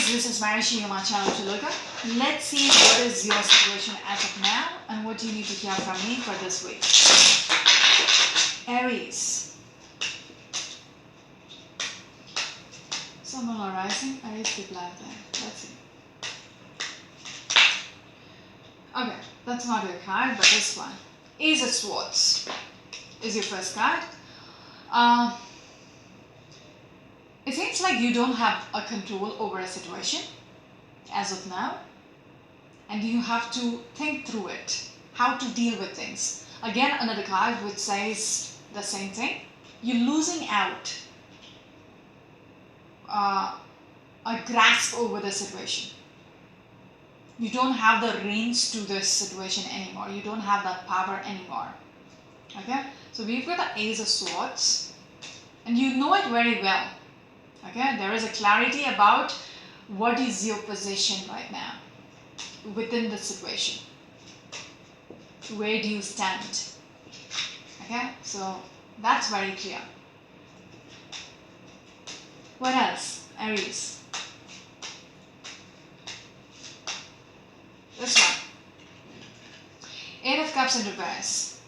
Aries, this is Marishi, your channel to look at. Let's see what is your situation as of now and what you need to hear from me for this week. Aries. Sun or rising, Aries people out there. Let's see. Okay, that's not your card, but this one. Ace of Swords is your first card. It seems like you don't have a control over a situation as of now, and you have to think through it, how to deal with things. Again, another card which says the same thing. You're losing out a grasp over the situation. You don't have the reins to this situation anymore. You don't have that power anymore. Okay, so we've got the Ace of Swords, and you know it very well. Okay, there is a clarity about what is your position right now within the situation. Where do you stand? Okay, so that's very clear. What else, Aries? This one. Eight of Cups in reverse.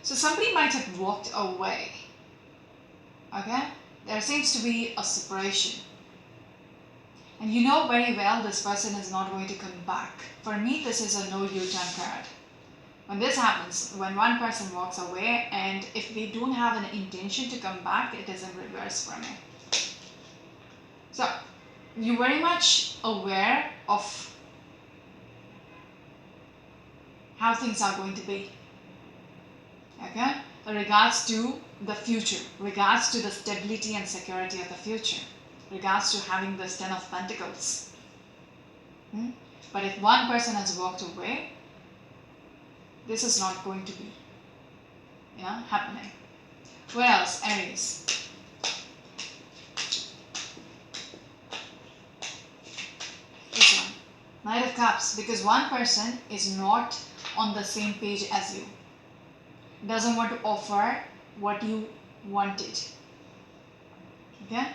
So somebody might have walked away. Okay? There seems to be a separation. And you know very well this person is not going to come back. For me, this is a no U-turn card. When this happens, when one person walks away and if they don't have an intention to come back, it is in reverse for me. So, you're very much aware of how things are going to be. Okay? In regards to the future, regards to the stability and security of the future, regards to having this 10 of Pentacles. But if one person has walked away, this is not going to be happening. What else, Aries? This one, Knight of Cups, because one person is not on the same page as you. Doesn't want to offer what you wanted. Okay?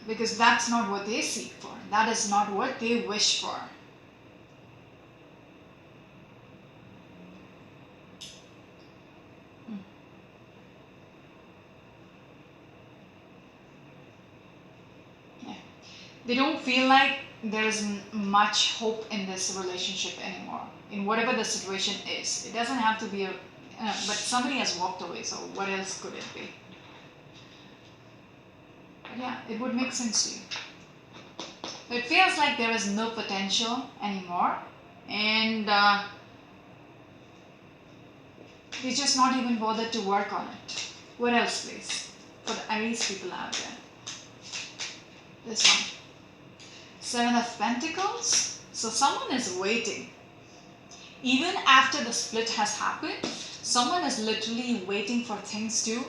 Because that's not what they seek for. That is not what they wish for. Yeah. They don't feel like there is much hope in this relationship anymore. In whatever the situation is. It doesn't have to be but somebody has walked away, so what else could it be? But yeah, it would make sense to you. It feels like there is no potential anymore, and they just not even bothered to work on it. What else, please? For the Aries people out there. This one. Seven of Pentacles. So someone is waiting. Even after the split has happened, someone is literally waiting for things to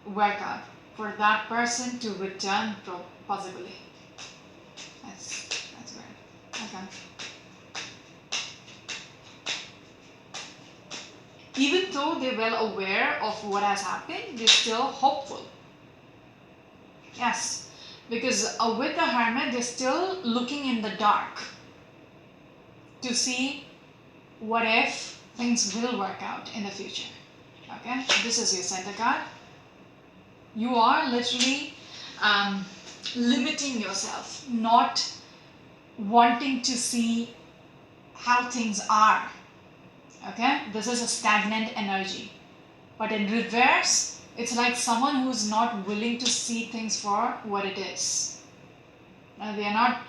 work out. For that person to return possibly. That's weird. Okay. Even though they're well aware of what has happened, they're still hopeful. Yes. Because with the Hermit, they're still looking in the dark to see what if things will work out in the future. Okay, this is your center card. You are literally limiting yourself, not wanting to see how things are. Okay, this is a stagnant energy. But in reverse, it's like someone who's not willing to see things for what it is. They are not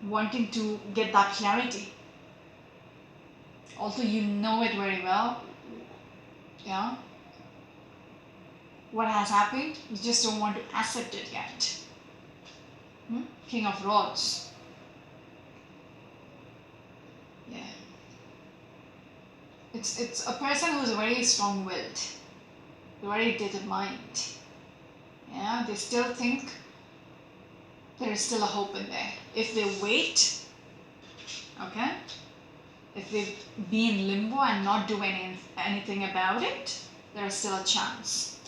wanting to get that clarity. Also, you know it very well. Yeah. What has happened, you just don't want to accept it yet. King of Rods. Yeah. It's a person who's very strong-willed, very determined. Yeah, they still think there is still a hope in there. If they wait, okay, if they be in limbo and not do anything about it, there is still a chance.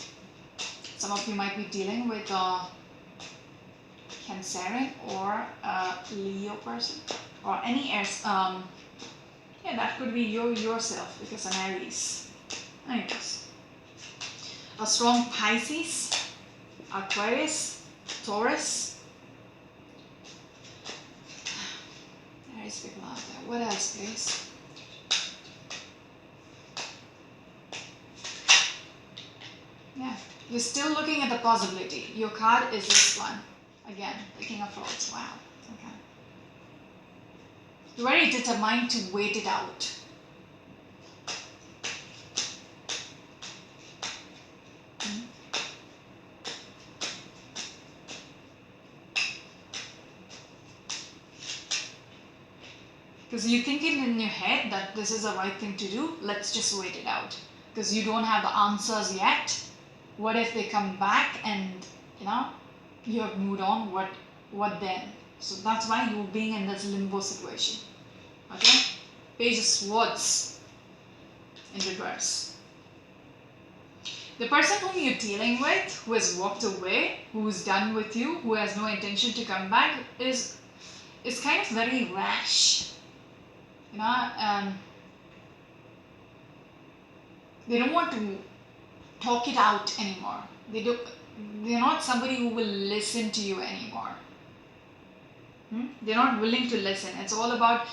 Some of you might be dealing with a Cancerian or a Leo person, or any Aries. Yeah, that could be yourself, because an Aries. Anyways, a strong Pisces, Aquarius, Taurus. Aries people out there. What else, please? Yeah, you're still looking at the possibility. Your card is this one. Again, the King of Swords. Wow. Okay. You're very determined to wait it out. Because you're thinking in your head that this is the right thing to do, let's just wait it out. Because you don't have the answers yet. What if they come back and, you have moved on, what then? So that's why you're being in this limbo situation. Okay? Page of Swords in reverse. The person whom you're dealing with, who has walked away, who's done with you, who has no intention to come back, is kind of very rash. They don't want to talk it out anymore. They're not somebody who will listen to you anymore. They're not willing to listen. It's all about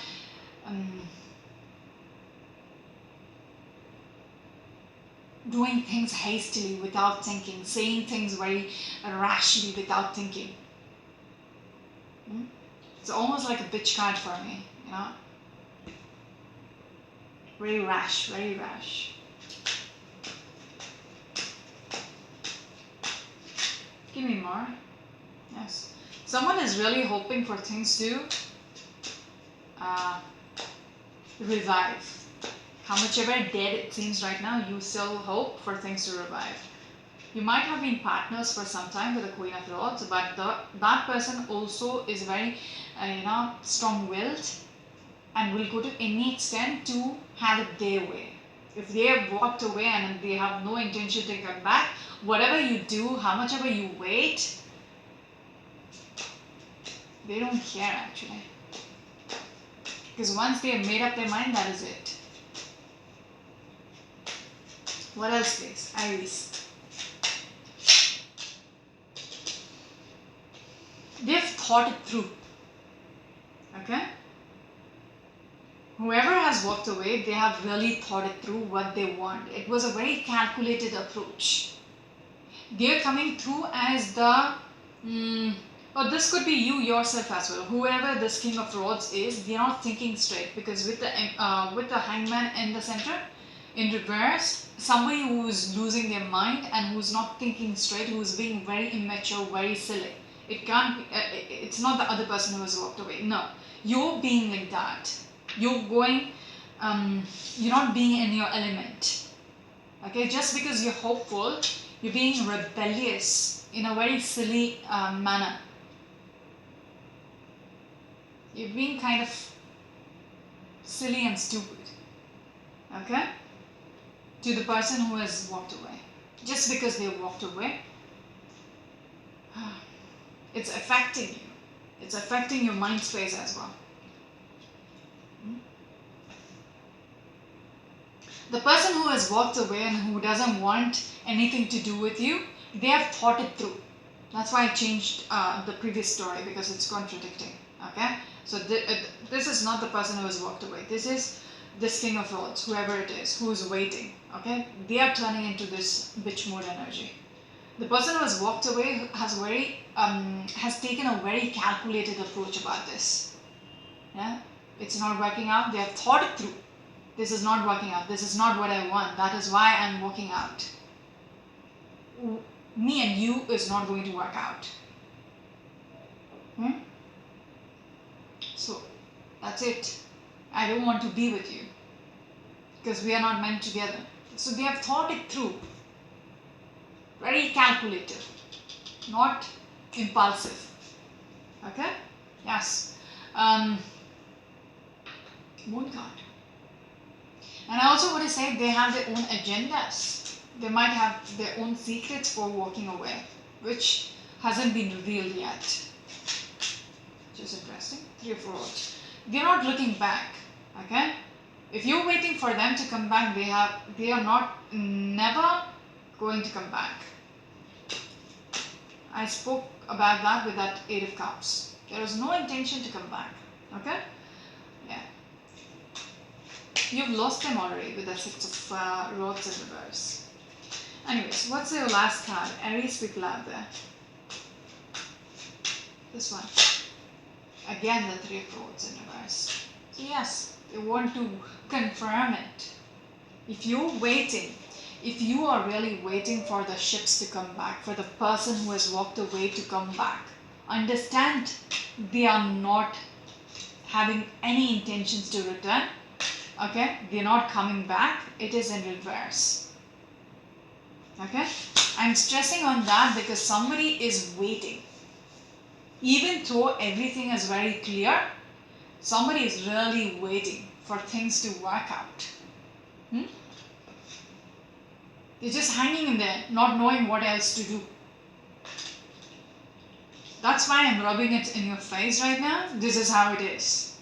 doing things hastily without thinking, saying things very rashly without thinking. It's almost like a bitch card for me, Very rash, very rash. Give me more. Yes. Someone is really hoping for things to revive. How much ever dead it seems right now, you still hope for things to revive. You might have been partners for some time with the Queen of Swords, but that person also is very, strong-willed and will go to any extent to have it their way. If they have walked away and they have no intention to come back, whatever you do, how much ever you wait, they don't care actually. Because once they have made up their mind, that is it. What else, please? Aries. They've thought it through. Okay? Whoever has walked away, they have really thought it through what they want. It was a very calculated approach. They're coming through as the, or this could be you yourself as well. Whoever this King of Swords is, they're not thinking straight, because with the Hangman in the center, in reverse, somebody who's losing their mind and who's not thinking straight, who's being very immature, very silly. It can't be, it's not the other person who has walked away. No, you're being like that. You're going, you're not being in your element. Okay, just because you're hopeful, you're being rebellious in a very silly manner. You're being kind of silly and stupid. Okay? To the person who has walked away. Just because they walked away, it's affecting you. It's affecting your mind space as well. The person who has walked away and who doesn't want anything to do with you, they have thought it through. That's why I changed the previous story, because it's contradicting. Okay? So this is not the person who has walked away. This is this King of Swords, whoever it is, who is waiting. Okay? They are turning into this bitch mode energy. The person who has walked away has taken a very calculated approach about this. Yeah? It's not working out. They have thought it through. This is not working out. This is not what I want. That is why I'm walking out. Me and you is not going to work out. So, that's it. I don't want to be with you. Because we are not meant together. So they have thought it through. Very calculative. Not impulsive. Okay? Yes. Moon card. And I also want to say they have their own agendas. They might have their own secrets for walking away, which hasn't been revealed yet. Which is interesting. 3 of Swords. They're not looking back. Okay? If you're waiting for them to come back, they are not never going to come back. I spoke about that with that 8 of Cups. There is no intention to come back. Okay? Yeah. You've lost them already with the 6 of Rods in reverse. Anyways, what's your last card? Aries people out there. This one. Again, the 3 of Rods in reverse. So yes, they want to confirm it. If you're waiting, if you are really waiting for the ships to come back, for the person who has walked away to come back, understand they are not having any intentions to return. Okay? They're not coming back. It is in reverse. Okay? I'm stressing on that because somebody is waiting. Even though everything is very clear, somebody is really waiting for things to work out. They're just hanging in there, not knowing what else to do. That's why I'm rubbing it in your face right now. This is how it is.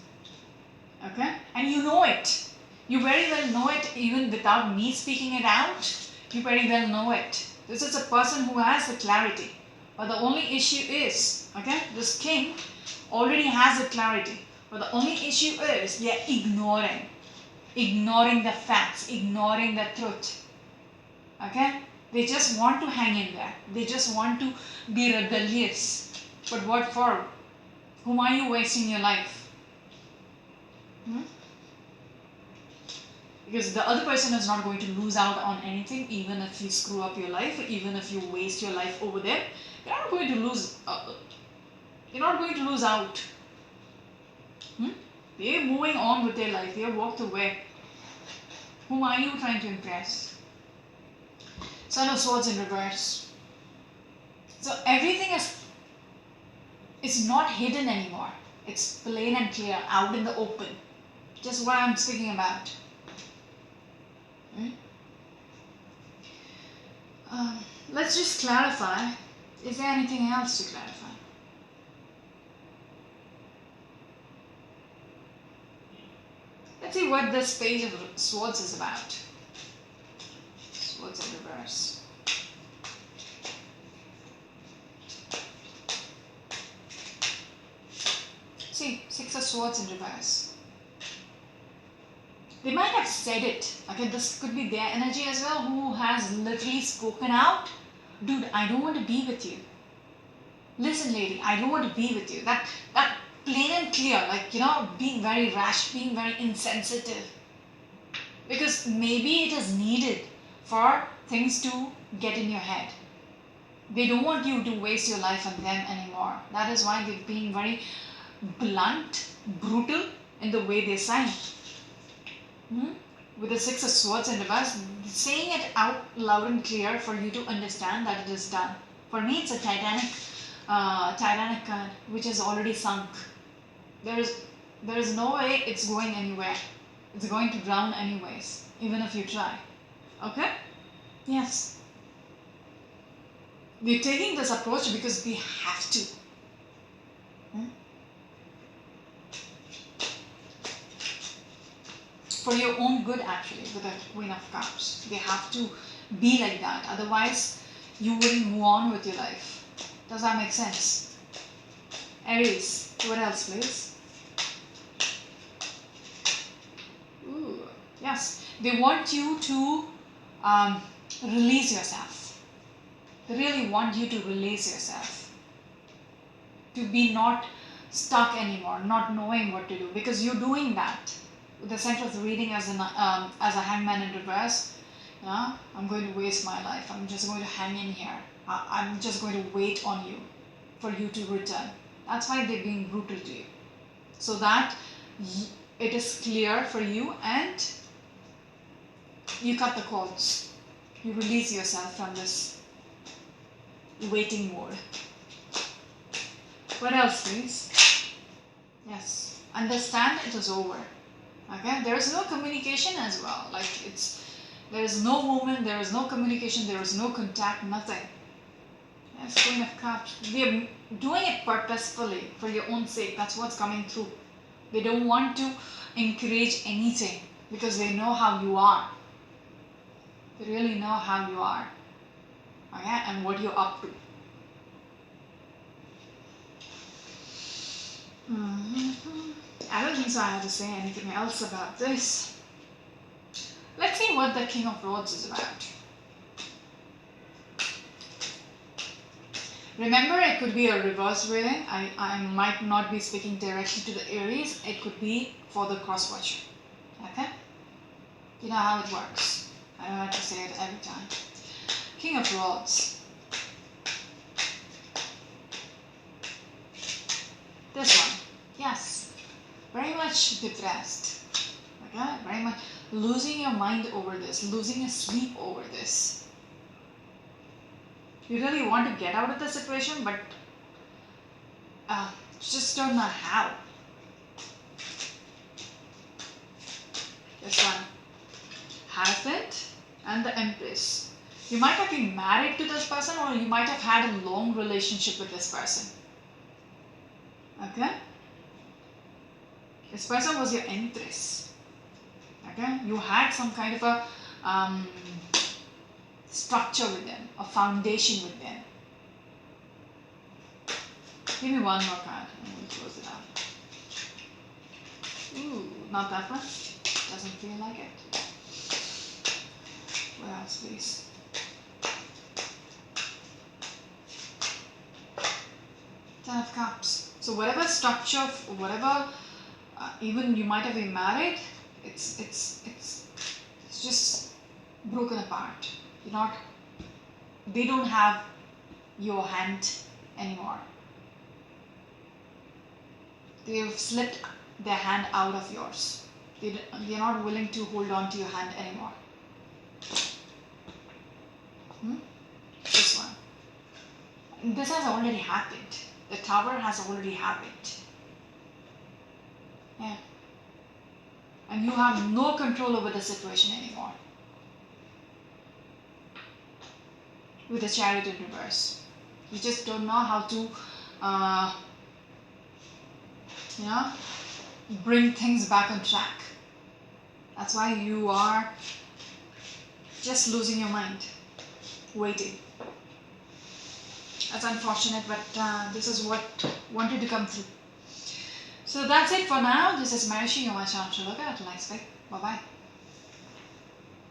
Okay? And you know it. You very well know it even without me speaking it out. You very well know it. This is a person who has the clarity. But the only issue is, okay, this king already has the clarity. But the only issue is they are ignoring the facts, ignoring the truth. Okay? They just want to hang in there. They just want to be rebellious. But what for? Whom are you wasting your life? Because the other person is not going to lose out on anything, even if you screw up your life, even if you waste your life over there. You're not going to lose. You're not going to lose out. They're moving on with their life. They have walked away. Whom are you trying to impress? Son of Swords in reverse. So everything is not hidden anymore. It's plain and clear, out in the open. Just what I'm speaking about. Let's just clarify. Is there anything else to clarify? Let's see what this Page of Swords is about. Swords in reverse. See, 6 of Swords in reverse. They might have said it. Okay, this could be their energy as well, who has literally spoken out. Dude, I don't want to be with you. Listen, lady, I don't want to be with you. That plain and clear, like, being very rash, being very insensitive. Because maybe it is needed for things to get in your head. They don't want you to waste your life on them anymore. That is why they're being very blunt, brutal in the way they sign. With the 6 of Swords in reverse, saying it out loud and clear for you to understand that it is done. For me, it's a Titanic card, which is already sunk. There is no way it's going anywhere. It's going to drown anyways, even if you try. Okay? Yes. We're taking this approach because we have to. For your own good, actually, with the Queen of Cups. They have to be like that. Otherwise, you wouldn't move on with your life. Does that make sense? Aries, what else, please? Ooh, yes. They want you to release yourself. They really want you to release yourself. To be not stuck anymore, not knowing what to do. Because you're doing that. The center of the reading as a hangman in reverse. I'm going to waste my life. I'm just going to hang in here. I'm just going to wait on you for you to return. That's why they're being brutal to you. So that it is clear for you and you cut the cords. You release yourself from this waiting mode. What else, please? Yes. Understand it is over. Okay, there is no communication as well. Like There is no movement, there is no communication, there is no contact, nothing. That's Queen of Cups. They're doing it purposefully for your own sake. That's what's coming through. They don't want to encourage anything because they know how you are. They really know how you are. Okay? And what you're up to. I don't think so I have to say anything else about this. Let's see what the King of Rods is about. Remember, it could be a reverse reading. I might not be speaking directly to the Aries. It could be for the cross watcher. Okay? You know how it works. I don't have to say it every time. King of Rods. This one. Yes. Very much depressed. Okay? Very much losing your mind over this. Losing your sleep over this. You really want to get out of the situation, but just don't know how. This one. Hierophant and the Empress. You might have been married to this person, or you might have had a long relationship with this person. Okay? This person was your Empress. Okay? You had some kind of a structure with them, a foundation with them. Give me one more card and we'll close it out. Ooh, not that one. Doesn't feel like it. What else, please? Ten of Cups. So whatever structure, whatever, even you might have been married, it's just broken apart. You're not. They don't have your hand anymore. They've slipped their hand out of yours. They're not willing to hold on to your hand anymore. This one. This has already happened. The Tower has already happened. Yeah. And you have no control over the situation anymore. With the Chariot in reverse. You just don't know how to, bring things back on track. That's why you are just losing your mind, waiting. That's unfortunate, but this is what wanted to come through. So that's it for now. This is Marishi, your channel. Look at it. Nice. Bye bye.